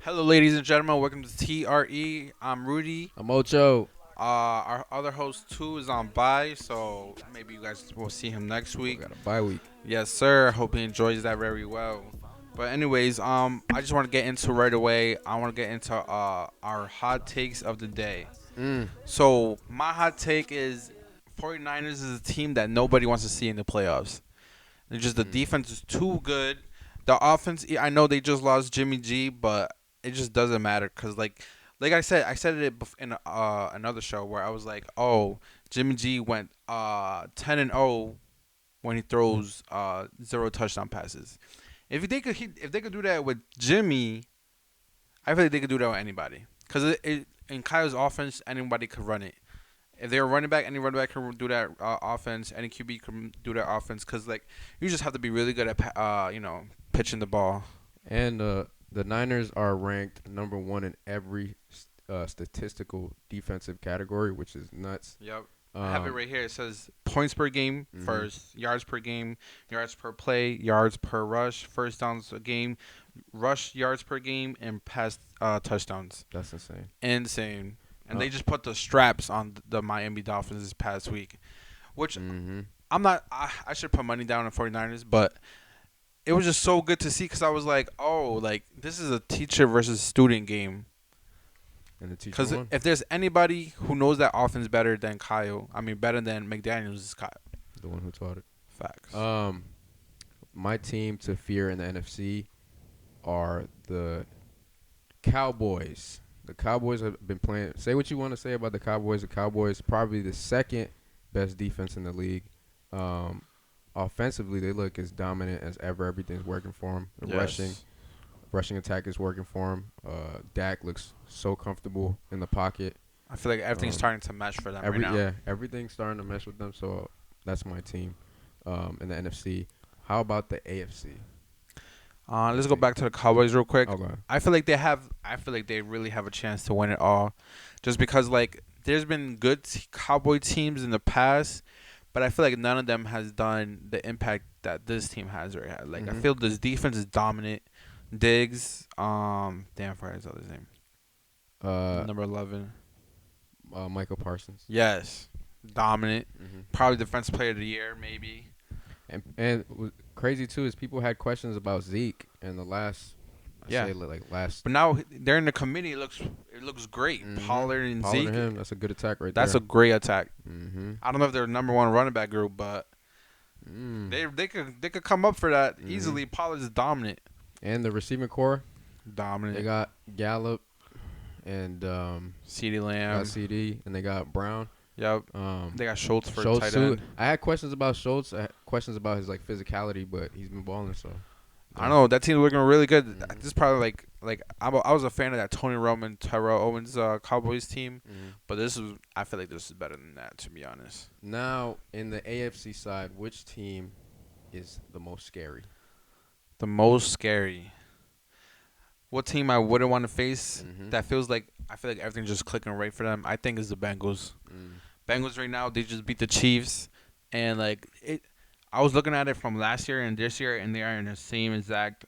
Hello, ladies and gentlemen. Welcome to TRE. I'm Rudy. I'm Ocho. Our other host, too, is on bye, so maybe you guys will see him next I week. got a bye week. Yes, sir. Hope he enjoys that very well. But anyways, I just want to get into right away. I want to get into our hot takes of the day. Mm. So my hot take is 49ers is a team that nobody wants to see in the playoffs. It's just the Mm. defense is too good. The offense, I know they just lost Jimmy G, but it just doesn't matter because like I said it in another show where I was like, oh, Jimmy G went 10-0 when he throws zero touchdown passes. If they could do that with Jimmy, I feel like they could do that with anybody because in Kyle's offense, anybody could run it. If they're a running back, any running back can do that offense. Any QB can do that offense because like you just have to be really good at pitching the ball. And the Niners are ranked number one in every statistical defensive category, which is nuts. Yep. I have it right here. It says points per game Mhm. first, yards per game, yards per play, yards per rush, first downs a game, rush yards per game, and pass touchdowns. That's insane. Insane. And Uh, they just put the straps on the Miami Dolphins this past week, which mhm. I'm not. I should put money down on 49ers, but it was just so good to see because I was like, oh, like this is a teacher versus student game. And the teacher Because won. if there's anybody who knows that offense better than Kyle, I mean better than McDaniels, is Kyle. The one who taught it. Facts. My team to fear in the NFC are the Cowboys. The Cowboys have been playing. Say what you want to say about the Cowboys. The Cowboys probably the second best defense in the league. Um, Offensively, they look as dominant as ever. Everything's working for them. The Yes. rushing attack is working for him. Dak looks so comfortable in the pocket. I feel like everything's Um, starting to mesh for them right now. Everything's starting to mesh with them. So that's my team in the NFC. How about the AFC? Let's go back to the Cowboys real quick. Okay. I feel like I feel like they really have a chance to win it all, just because like there's been good Cowboy teams in the past, but I feel like none of them has done the impact that this team has right now. Like I Mhm. feel this defense is dominant. Diggs, damn, I forgot his other name. Uh, Number 11. Michael Parsons. Yes, dominant. Mhm. Probably defensive player of the year, maybe. Crazy too is people had questions about Zeke in the last. I Yeah, say like last. but now they're in the committee. It looks great. Mhm. Pollard and Pollard Zeke. and him. That's a good attack right That's there. a great attack. Mhm. I don't know if they're number one running back group, but Mm. they could come up for that Mhm. easily. Pollard's dominant. And the receiving core, they Dominant. got Gallup and CeeDee got Lamb. CD and they got Brown. Yep. Um, They got Schultz for Schultz tight too. end. I had questions about Schultz. I had questions about his like physicality, but he's been balling. So I yeah. don't know. That team's looking really good. Mhm. This is probably like I was a fan of that Tony Romo, Tyrell Owens Cowboys team, Mhm. but I feel like this is better than that, to be honest. Now in the AFC side, which team is the most scary? The most scary. What team I wouldn't want to face? Mhm. That feels like I feel like everything's just clicking right for them. I think is the Bengals. Mm. Bengals right now they just beat the Chiefs, and like it. I was looking at it from last year and this year, and they are in the same exact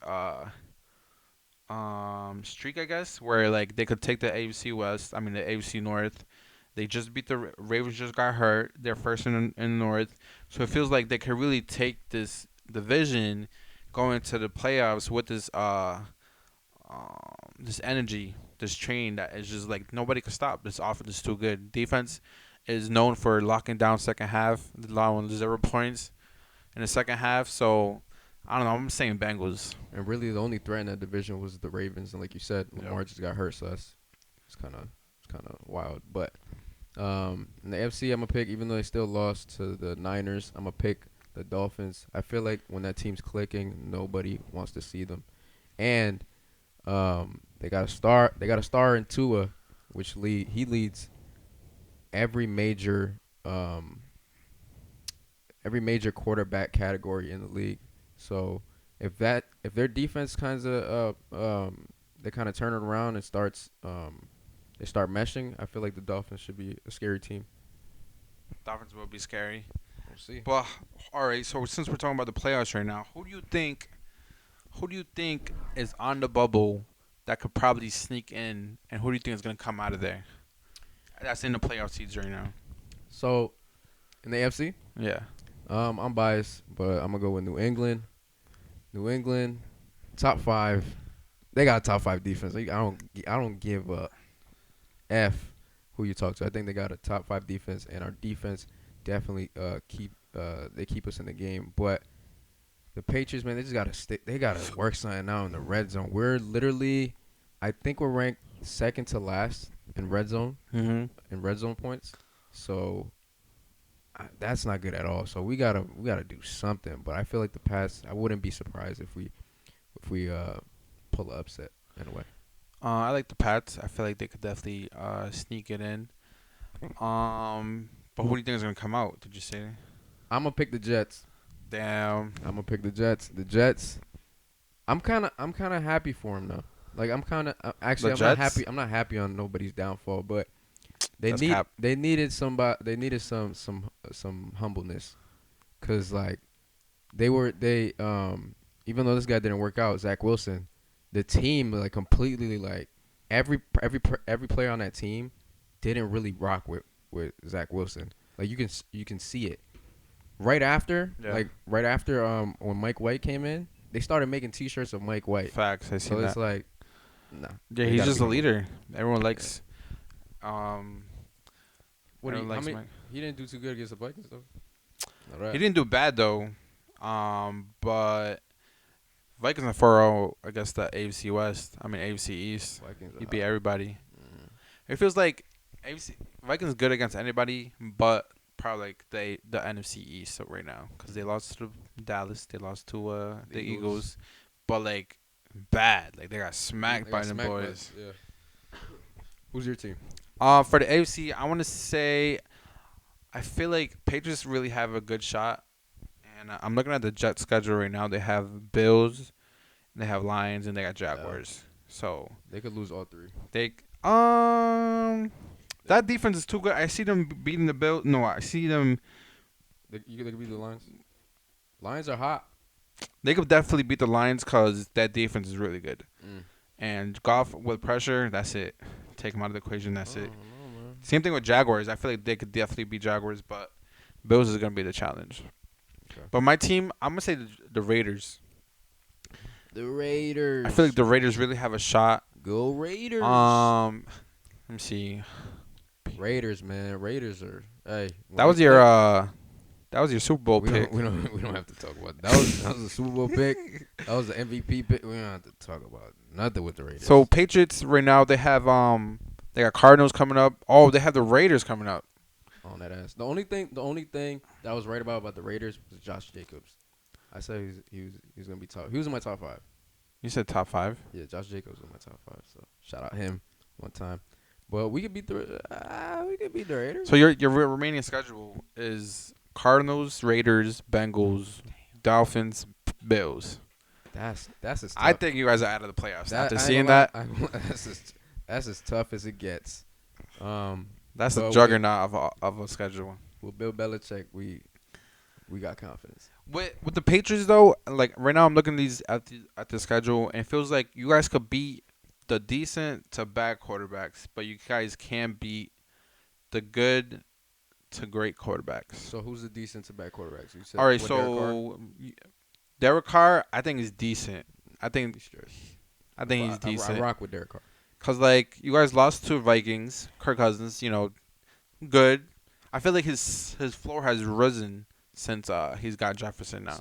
streak, I guess, where like they could take the AFC West. I mean the AFC North. They just beat the Ravens. Just got hurt. They're first in the North, so it feels like they could really take this division going to the playoffs with this energy, this train that is just like nobody can stop. This offense is too good. Defense is known for locking down second half, allowing 0 points in the second half. So I don't know. I'm saying Bengals. And really, the only threat in that division was the Ravens, and like you said, Yep. Lamar just got hurt, so it's kind of wild. But in the AFC, I'm gonna pick, even though they still lost to the Niners, I'm gonna pick the Dolphins. I feel like when that team's clicking, nobody wants to see them, and they got a star. They got a star in Tua, which he leads every major um, every major quarterback category in the league. So if their defense they kind of turn it around and they start meshing, I feel like the Dolphins should be a scary team. Dolphins will be scary. We'll see. But all right. So since we're talking about the playoffs right now, who do you think is on the bubble that could probably sneak in, and who do you think is gonna come out of there? That's in the playoff seeds right now. So in the AFC, Yeah. I'm biased, but I'm gonna go with New England. New England, top five. They got a top five defense. I don't give a f who you talk to. I think they got a top five defense, and our defense definitely they keep us in the game. But the Patriots, man, they just gotta stick. They gotta work something out in the red zone. We're literally, I think we're ranked second to last in red zone points. So that's not good at all. So we gotta do something. But I feel like the past, I wouldn't be surprised if we pull an upset in a way. I like the Pats. I feel like they could definitely sneak it in. But who do you think is gonna come out? Did you say? I'm gonna pick the Jets. Damn. I'm gonna pick the Jets. The Jets. I'm kind of happy for them though. Like I'm kind of actually The I'm not Jets? happy. I'm not happy on nobody's downfall, but That's cap. they needed somebody. They needed some humbleness, cause like they even though this guy didn't work out, Zach Wilson, the team like completely like every player on that team didn't really rock with Zach Wilson. Like you can see it. Yeah. Right after when Mike White came in, they started making T-shirts of Mike White. Facts. I seen So it's that. like, nah. Yeah, They he's gotta just be a humble. leader. Everyone likes. Um, What do you? everyone How likes many? Mike. He didn't do too good against the Vikings though. All right. He didn't do bad though. But Vikings are 4-0 against the AFC West. I mean AFC East. Vikings He are beat hot. everybody. Mm. It feels like AFC Vikings good against anybody, but probably like the NFC East right now because they lost to Dallas. They lost to the Eagles, but like bad. Like they got smacked They by got them smacked by boys. yeah. Who's your team? For the AFC, I want to say I feel like Patriots really have a good shot, and I'm looking at the Jets schedule right now. They have Bills, they have Lions, and they got Yeah. Jaguars. So They could lose all three. they um that defense is too good. I see them beating the Bills. No, I see them. They could beat the Lions. Lions are hot. They could definitely beat the Lions because that defense is really good. Mm. And Goff with pressure, that's it. Take him out of the equation. I That's don't it. know, man. Same thing with Jaguars. I feel like they could definitely beat Jaguars, but Bills is gonna be the challenge. Okay. But my team, I'm gonna say the Raiders. The Raiders. I feel like the Raiders really have a shot. Go Raiders. Let me see. Raiders, man. Raiders are. Hey, when That they was your click, that was your Super Bowl pick. we don't have to talk about that. That was a Super Bowl pick. That was the MVP pick. We don't have to talk about nothing with the Raiders. So Patriots right now they got Cardinals coming up. Oh, they have the Raiders coming up. On that ass. The only thing that I was right about the Raiders was Josh Jacobs. I said he was gonna be top. He was in my top 5. You said top 5. Yeah, Josh Jacobs was in my top 5. So shout out him one time. But we could beat the Raiders. So your remaining schedule is Cardinals, Raiders, Bengals, Dolphins, Bills. That's as tough. I think you guys are out of the playoffs after I ain't seeing gonna that. lie, that's as tough as it gets. That's But a juggernaut of a schedule. with Bill Belichick, we got confidence. With the Patriots though, like right now I'm looking at the schedule and it feels like you guys could beat the decent to bad quarterbacks, but you guys can't beat the good to great quarterbacks. So who's the decent to bad quarterbacks? You said All right, what, Derek Carr? so Derek Carr, I think is decent. I think He's trash. he's decent. I rock with Derek Carr. Cause like you guys lost to Vikings, Kirk Cousins, good. I feel like his floor has risen since he's got Jefferson now.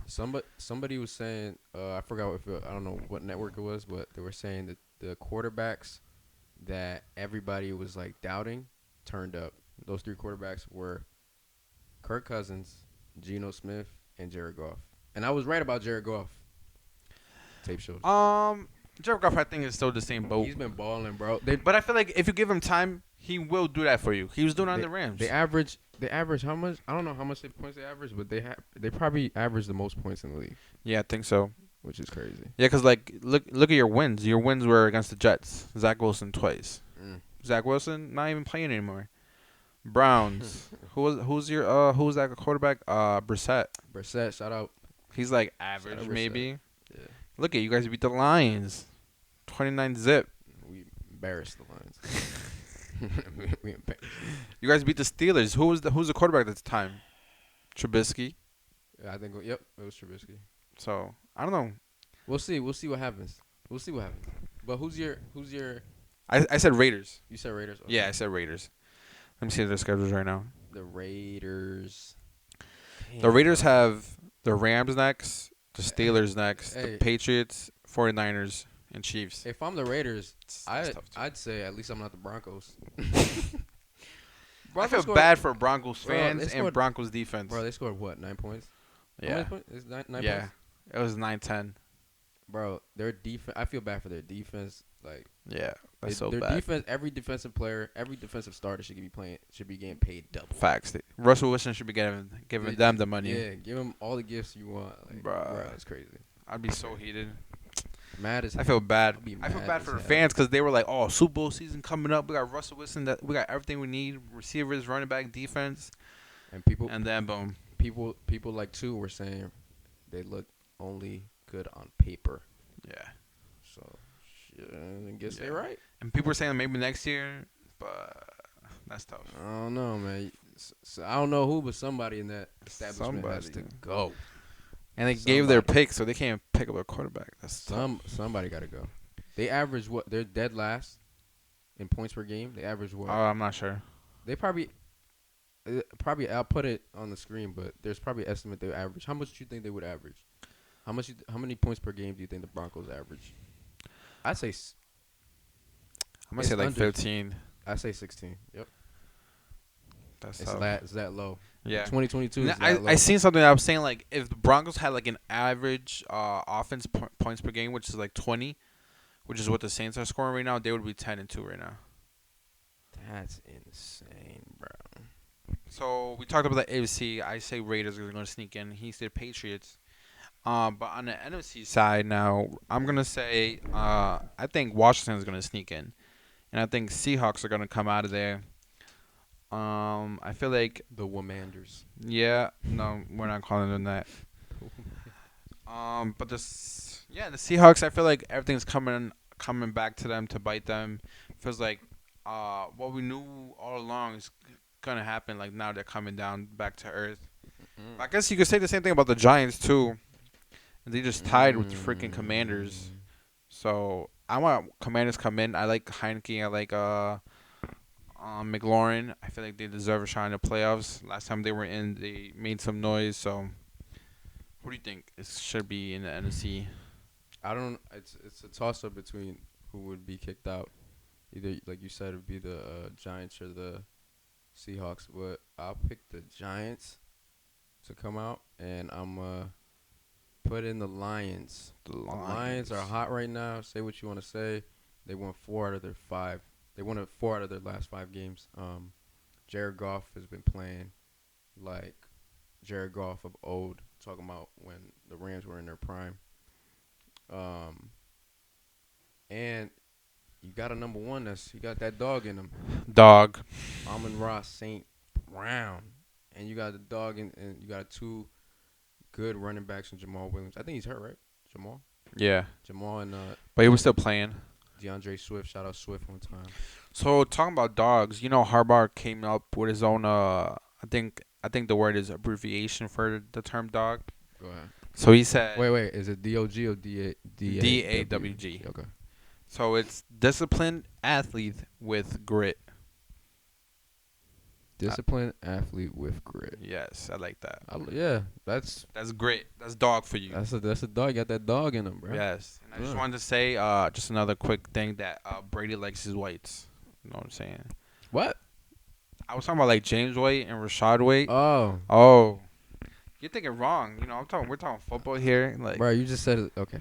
Somebody was saying I forgot I don't know what network it was, but they were saying that the quarterbacks that everybody was like doubting turned up. Those 3 quarterbacks were Kirk Cousins, Geno Smith, and Jared Goff. And I was right about Jared Goff. Tape shows. Jared Goff I think is still the same boat. He's been balling, bro. But I feel like if you give him time, he will do that for you. He was doing it on the Rams. They average how much? I don't know how much points they average, but they probably average the most points in the league, Yeah, I think so. which is crazy. Yeah, cause like look at your wins. Your wins were against the Jets. Zach Wilson twice. Zach Wilson not even playing anymore. Browns. who's that quarterback? Brissett. Brissett, shout out. He's like Shout average out maybe. Yeah. Look at you guys beat the Lions, 29-0. embarrassed the Lions. We embarrassed them. You guys beat the Steelers. Who's the quarterback at the time? Trubisky. Yeah, I think. Yep, it was Trubisky. So I don't know. We'll see. We'll see what happens. We'll see what happens. But who's your? I said Raiders. You said Raiders. Okay. Yeah, I said Raiders. Let me see their schedules right now. The Raiders. The Damn, Raiders bro. have the Rams next, the Steelers next, the Hey, Patriots, 49ers, and Chiefs. if I'm the Raiders, That's tough too. I'd say at least I'm not the Broncos. I feel scored, bad for Broncos Bro, fans they and scored- Broncos defense. Bro, they scored what? 9 points. How Yeah, many points? It's nine yeah. points. It was 9-10. Bro, their defense. I feel bad for their defense. Like Yeah, that's so their bad. defense. Every defensive player, every defensive starter should be playing. Should be getting paid double. Facts. Russell Wilson should be giving them the money. Yeah, give them all the gifts you want. Like, Bruh. bro, that's crazy. I'd be so heated. Mad as I feel bad. I'd be I feel mad bad as for the hell. fans because they were like, "Oh, Super Bowl season coming up. We got Russell Wilson. That we got everything we need: receivers, running back, defense." And people, And then boom. people like too were saying they look only good on paper. Yeah. So, shit, I guess Yeah. they're right. And people were saying maybe next year, but that's tough. I don't know, man. So I don't know who, but somebody in that establishment has to Somebody. go. And they gave their Somebody. pick, so they can't pick up a quarterback. That's tough. Somebody got to go. They average what? They're dead last in points per game. They average what? I'm not sure. They probably. I'll put it on the screen, but there's probably an estimate they average. How much do you think they would average? How many points per game do you think the Broncos average? I'd say I'm gonna It's say like under. 15. I'd say 16. Yep. That's It's tough. that low. Yeah. 2022 is Now, that low. I seen something that I was saying like if the Broncos had like an average offense points per game, which is like 20, which is what the Saints are scoring right now, they would be 10-2 right now. That's insane, bro. So we talked about the AFC. I say Raiders are going to sneak in. He said Patriots. But on the NFC side now, I'm gonna say I think Washington is going to sneak in, and I think Seahawks are going to come out of there. I feel like The Womanders. yeah, no, we're not calling them that. But the Seahawks. I feel like everything's coming back to them to bite them. Feels like what we knew all along is gonna happen. Like now they're coming down back to earth. I guess you could say the same thing about the Giants too. They just tied with the freaking Commanders. So I want Commanders come in. I like Heineke. I like McLaurin. I feel like they deserve a shot in the playoffs. Last time they were in, they made some noise. So, what do you think? It should be in the NFC. I don't. It's a toss up between who would be kicked out. Either like you said, it would be the Giants or the Seahawks. But I'll pick the Giants to come out, and I'm put in the Lions. The The Lions are hot right now. Say what you want to say. They won 4 out of their 5. They won 4 out of their last 5 games. Jared Goff has been playing like Jared Goff of old, talking about when the Rams were in their prime. And you got a number one you got that dog in him, Dog. Amon-Ra St. Brown, and you got the dog and you got 2 good running backs in Jamal Williams. I think he's hurt, right? Yeah, Jamal and but he was still playing. DeAndre Swift. Shout out Swift one time. So talking about dogs, Harbaugh came up with his own. I think the word is abbreviation for the term dog. Go ahead. So he said Wait. Is it DOG or DAWG. Okay. So it's disciplined athlete with grit. Disciplined athlete with grit. Yes, I like that. Yeah, that's Grit. That's dog for you. that's a dog. You got that dog in him, bro. Yes. And I just Yeah. wanted to say just another quick thing that Brady likes his whites. You know what I'm saying? What? I was talking about like James White and Rashad White. Oh, Oh, you're thinking wrong. We're talking football here. Like bro, you just said it. Okay.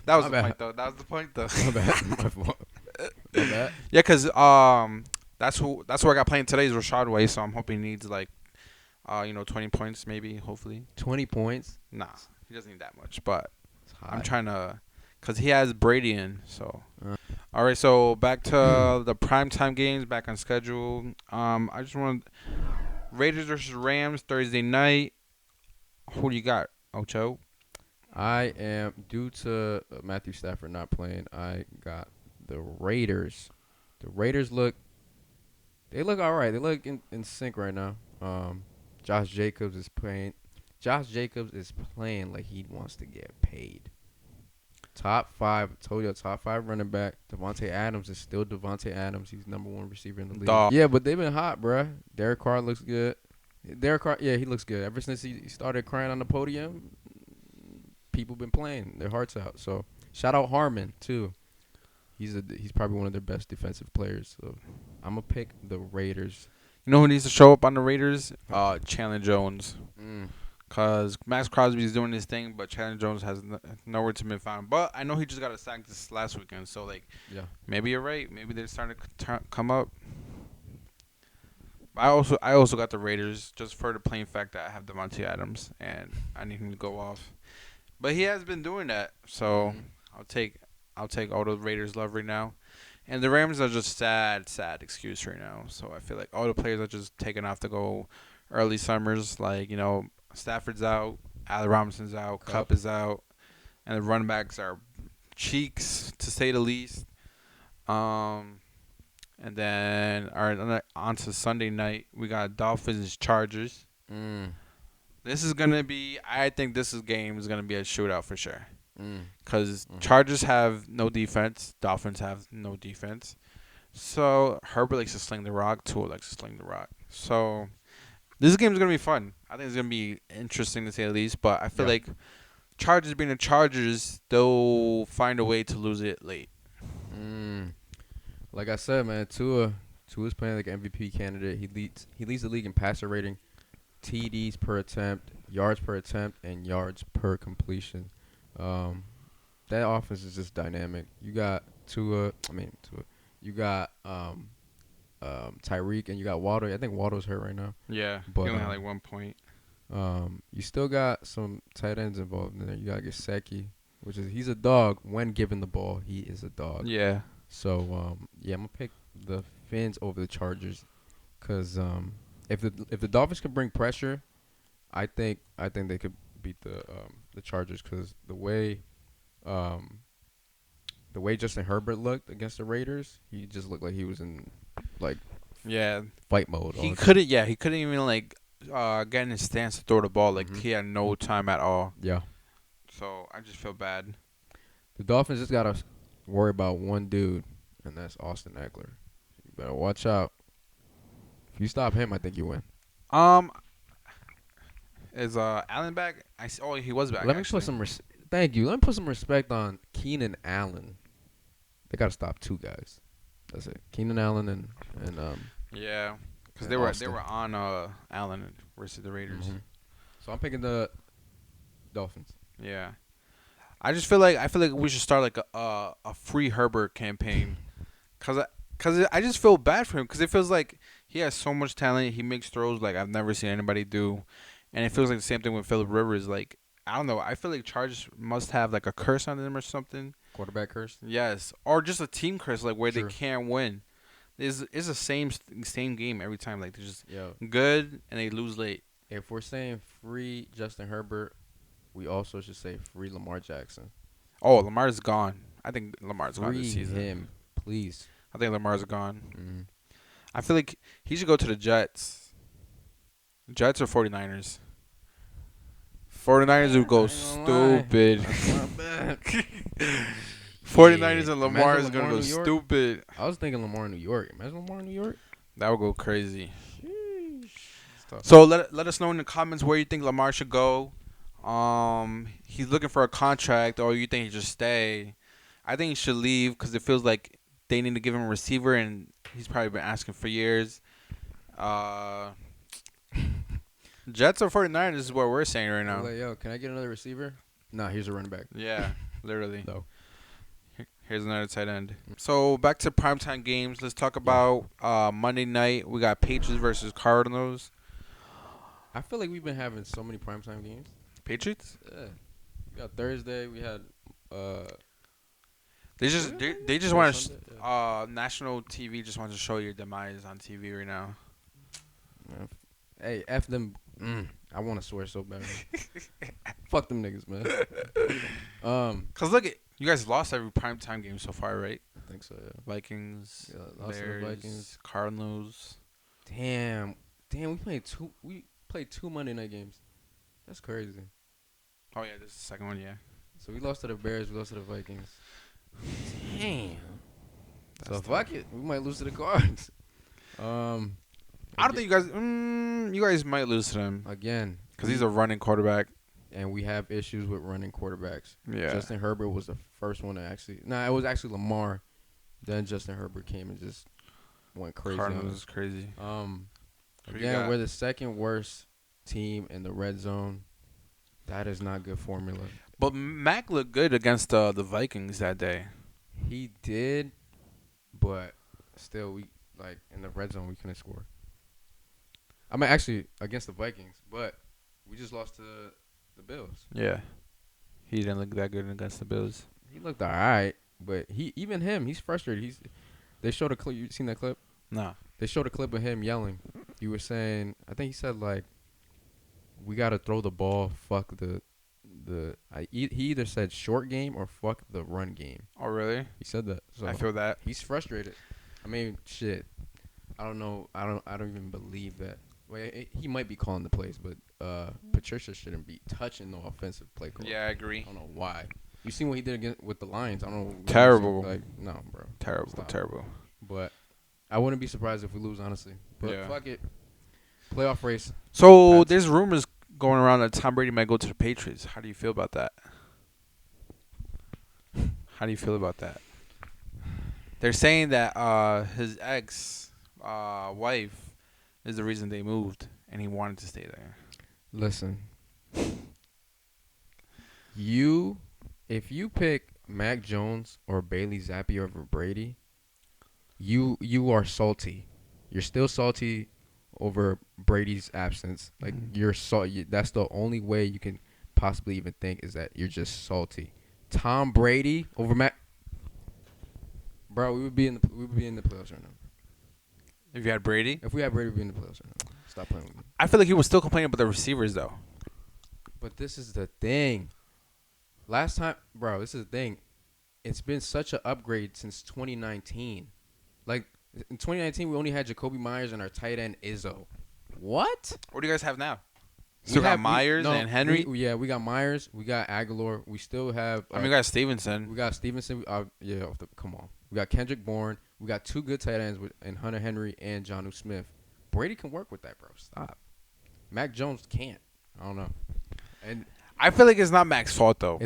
that was my the bad. point though. That was the point though. My bad. My fault. My bad. Yeah, cause that's who I got playing today is Rashad White. So I'm hoping he needs like 20 points maybe, hopefully. 20 points. Nah, he doesn't need that much. But It's high. I'm trying to, cause he has Brady in. So Uh. all right. So back to the primetime games, back on schedule. I just want Raiders versus Rams Thursday night. Who do you got, Ocho? I am due to Matthew Stafford not playing. I got the Raiders The Raiders they look all right. They look in sync right now. Josh Jacobs is playing. Josh Jacobs is playing like he wants to get paid. Top five, told you, top five running back. Devontae Adams is still Devontae Adams. He's number one receiver in the league. Dog. Yeah, but they've been hot, bruh. Derek Carr looks good. Derek Carr, yeah, he looks good. Ever since he started crying on the podium, people been playing their hearts out. So shout out Harmon too. He's probably one of their best defensive players. So I'm gonna pick the Raiders. You know who needs to show up on the Raiders? Chandler Jones. Mm, Cause Max Crosby is doing his thing, but Chandler Jones has nowhere to be found. But I know he just got a sack this last weekend, so like yeah. maybe you're right. Maybe they're starting to come up. I also got the Raiders just for the plain fact that I have Devontae Adams and I need him to go off. But he has been doing that, so Mhm. I'll take all the Raiders love right now. And the Rams are just sad excuse right now. So I feel like all the players are just taking off to go early summers. Like, Stafford's out, Allen Robinson's out, Cup. Cup is out, and the running backs are cheeks to say the least. Um, and then on to Sunday night, we got Dolphins Chargers. Mm, This is gonna be. I think game is gonna be a shootout for sure. mm, Because mhm. Chargers have no defense, Dolphins have no defense. So Herbert likes to sling the rock, Tua likes to sling the rock. So this game is gonna be fun. I think it's gonna be interesting to say the least. But I feel Yeah. like Chargers being the Chargers, they'll find a way to lose it late. Mm. Like I said, man, Tua's playing like an MVP candidate. He leads the league in passer rating, TDs per attempt, yards per attempt, and yards per completion. Um, that offense is just dynamic. You got Tua. You got Tyreek, and you got Waddle. I think Waddle's hurt right now, Yeah, he but only had like 1 point. you still got some tight ends involved in there. You got Gesicki, he's a dog when given the ball. He is a dog. Yeah, So yeah, I'm gonna pick the Finns over the Chargers, cause if the Dolphins can bring pressure, I think they could beat the Chargers, cause um the way Justin Herbert looked against the Raiders, he just looked like he was in like yeah. fight mode all He the time. couldn't. Yeah, he couldn't even like get in his stance to throw the ball. Like Hmm. he had no time at all. Yeah, So I just feel bad. the Dolphins just gotta worry about one dude, and that's Austin Eckler. You better watch out. If you stop him, I think you win. Um, is Allen back? Oh, he was back Let me put actually. some thank you. Let me put some respect on Keenan Allen. They gotta stop two guys. That's it. Keenan Allen and Yeah, because and they were Austin. on Allen versus the Raiders. Hmm. So I'm picking the Dolphins. Yeah, I feel like we should start like a free Herbert campaign. Cause I just feel bad for him because it feels like he has so much talent. He makes throws like I've never seen anybody do, and it feels like the same thing with Philip Rivers. Like I don't know. I feel like Chargers must have like a curse on them or something. Quarterback curse. Yes, or just a team curse like where they True. can't win. It's the same game every time. Like they're just Yo, good and they lose late. if we're saying free Justin Herbert, we also should say free Lamar Jackson. Oh, Lamar's gone. I think Lamar's gone this Free season. him, please. I think Lamar's gone. Hmm. I feel like he should go to the Jets. Jets or 49ers? 49ers would I go ain't gonna lie. stupid. That's not bad. 49ers Yeah. and Lamar Imagine is going Lamar to in go New York. stupid. I was thinking Lamar in New York. Imagine Lamar in New York. That would go crazy. Sheesh. It's tough. So let us know in the comments where you think Lamar should go. He's looking for a contract, or you think he should stay. I think he should leave because it feels like they need to give him a receiver, and he's probably been asking for years. Uh, Jets or 49ers is what we're saying right They're now. like, yo, can I get another receiver? Nah, here's a running back. Yeah, literally. No. Here's another tight end. So back to primetime games. Let's talk Yeah. about Monday night. We got Patriots versus Cardinals. I feel like we've been having so many primetime games. Patriots? Yeah. We got Thursday. We had uh. They Did we just have they, Thursday? they just We had want Sunday. to national TV just wants to show your demise on TV right now. Man, hey, F them. I want to swear so bad. Fuck them niggas, man. Cause look at You guys lost every primetime game so far, right? I think so. Yeah. Vikings, Yeah, lost to the Vikings. Bears, Cardinals. Damn, damn. We played two. We played two Monday night games. That's crazy. Oh yeah, this is the second one. Yeah, So we lost to the Bears. We lost to the Vikings. Damn. So that's fuck tough. it. We might lose to the Cards. I don't aga- think you guys. You guys might lose to him again, because he's a running quarterback. and we have issues with running quarterbacks. Yeah. Justin Herbert was the first one to actually. Nah, it was actually Lamar. Then Justin Herbert came and just went crazy on Cardinals us. is crazy. Who you Again, got? we're the second worst team in the red zone. That is not good formula. But Mac looked good against the Vikings that day. He did, but still, we like in the red zone we couldn't score. I mean, actually against the Vikings, but we just lost to the Bills. Yeah, he didn't look that good against the Bills. He looked alright, but he's frustrated. They showed a clip. You seen that clip? Nah. They showed a clip of him yelling. He was saying, I think he said like, "We gotta throw the ball. Fuck he either said short game or fuck the run game." Oh really? He said that. So I feel that. he's frustrated. I mean, shit. I don't know. I don't even believe that. Well, he might be calling the plays, but Patricia shouldn't be touching the offensive play call. Yeah, I agree. I don't know why. You seen what he did with the Lions? I don't know. Terrible. Like, no, bro. Terrible, Stop. terrible. But I wouldn't be surprised if we lose, honestly. But Yeah. fuck it. Playoff race. So Pats. there's rumors going around that Tom Brady might go to the Patriots. How do you feel about that? How do you feel about that? They're saying that his ex wife is the reason they moved, and he wanted to stay there. Listen. If you pick Mac Jones or Bailey Zappi over Brady, you are salty. You're still salty over Brady's absence. Like you're that's the only way you can possibly even think is that you're just salty. Tom Brady over Mac. Bro, we would be in the playoffs right now. If you had Brady, If we had Brady, we'd be in the playoffs right now. Stop playing with me. I feel like he was still complaining about the receivers though. But this is the thing. Last time, bro, this is the thing. It's been such an upgrade since 2019. Like, in 2019, we only had Jacoby Myers and our tight end Izzo. What? What do you guys have now? Still got Myers and Henry. We got Myers. We got Aguilar. We still have. I mean, we got Stevenson. We got Stevenson. Come on. We got Kendrick Bourne. We got two good tight ends and Hunter Henry and Jonnu Smith. Brady can work with that, bro. Stop. Mac Jones can't. I don't know. And I feel like it's not Mac's fault though.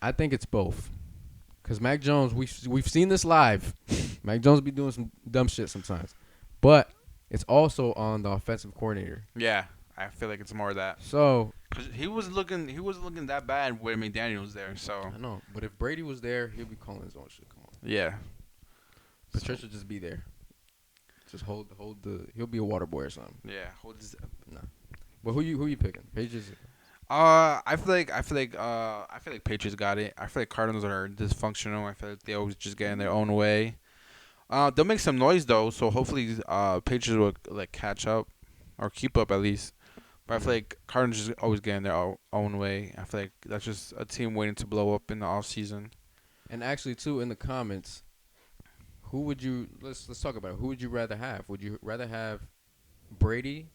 I think it's both. Cause Mac Jones, we've seen this live. Mac Jones be doing some dumb shit sometimes, but it's also on the offensive coordinator. Yeah, I feel like it's more of that. So 'Cause he wasn't looking that bad when McDaniel was there. So I know, but if Brady was there, he'll be calling his own shit. Come on, yeah, Patricia just be there. Just hold the. He'll be a water boy or something. yeah. Hold his, But who you picking? Pages. I feel like Patriots got it. I feel like Cardinals are dysfunctional. I feel like they always just get in their own way. They'll make some noise though, so hopefully Patriots will like catch up or keep up at least. But I feel like Cardinals just always get in their own way. I feel like that's just a team waiting to blow up in the off season. And actually, too, in the comments, who would you let's talk about it. Who would you rather have? Would you rather have Brady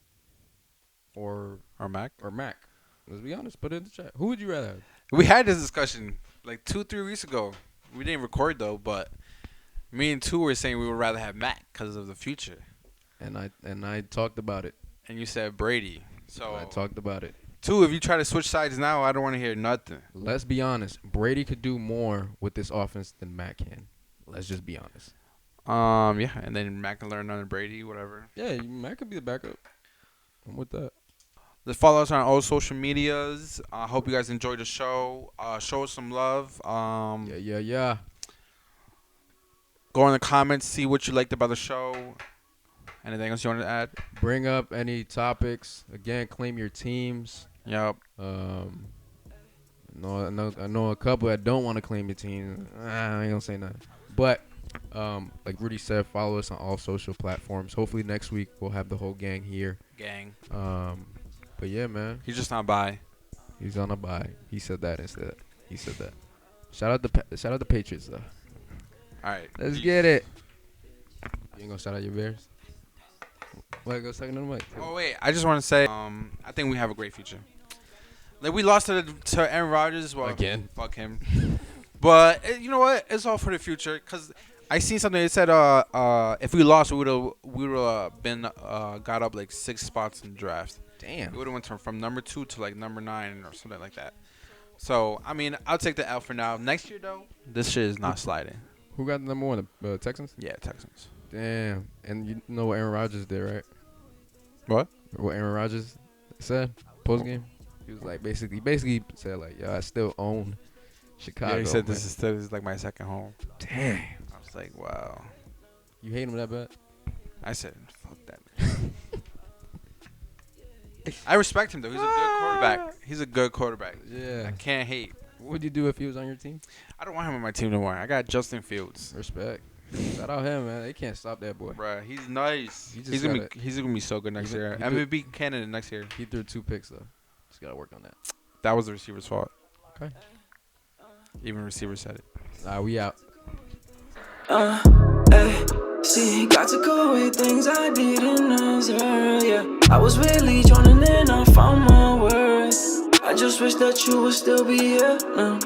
or Mac. Mac? Let's be honest. Put it in the chat. Who would you rather have? We had this discussion like 2-3 weeks ago. We didn't record though, but me and two were saying we would rather have Mac because of the future. And I talked about it. And you said Brady. So I talked about it. Two, if you try to switch sides now, I don't want to hear nothing. Let's be honest. Brady could do more with this offense than Mac can. Let's just be honest. Yeah, and then Mac can learn under Brady, whatever. Yeah, Mac could be the backup. I'm with that. Let's follow us on all social medias. I hope you guys enjoyed the show. Show us some love. Yeah. Go in the comments, see what you liked about the show. Anything else you want to add? Bring up any topics. Again, claim your teams. Yep. No, I know a couple that don't want to claim your team. I ain't gonna say nothing. But like Rudy said, follow us on all social platforms. Hopefully next week we'll have the whole gang here. Gang. But yeah, man. He's just not by. He's on a bye. He said that instead. He's He said that. Shout out the Patriots though. All right. Let's get it. You ain't gonna shout out your Bears? Wait, go second on the mic. Oh wait, I just want to say, I think we have a great future. Like we lost to Aaron Rodgers. Well, Again. fuck him. But you know what? It's all for the future. Cause I seen something that said, if we lost, we would have been got up like 6 spots in the draft. Damn. We would have went from number 2 to like number 9 or something like that. So I mean, I'll take the L for now. Next year though, this shit is not sliding. Who got the number 1? The Texans? Yeah, Texans. Damn. And you know what Aaron Rodgers did, right? What? What Aaron Rodgers said post game? He was like basically said like, yo, I still own Chicago. Yeah, he said man. this is like my second home. Damn. I was like, wow. You hate him that bad? I said, fuck that. I respect him though. He's a good quarterback. He's a good quarterback. Yeah. I can't hate. What would you do if he was on your team? I don't want him on my team no more. I got Justin Fields. Respect. Shout out him, man. They can't stop that boy. Bruh, he's nice. He just He's gonna be so good next year. he MVP candidate next year. He threw 2 picks though. Just gotta work on that. That was the receiver's fault. Okay. Even receiver said it. Nah, we out. Hey, see, got to go with things I didn't answer, yeah. I was really drowning and I found my words. I just wish that you would still be here now.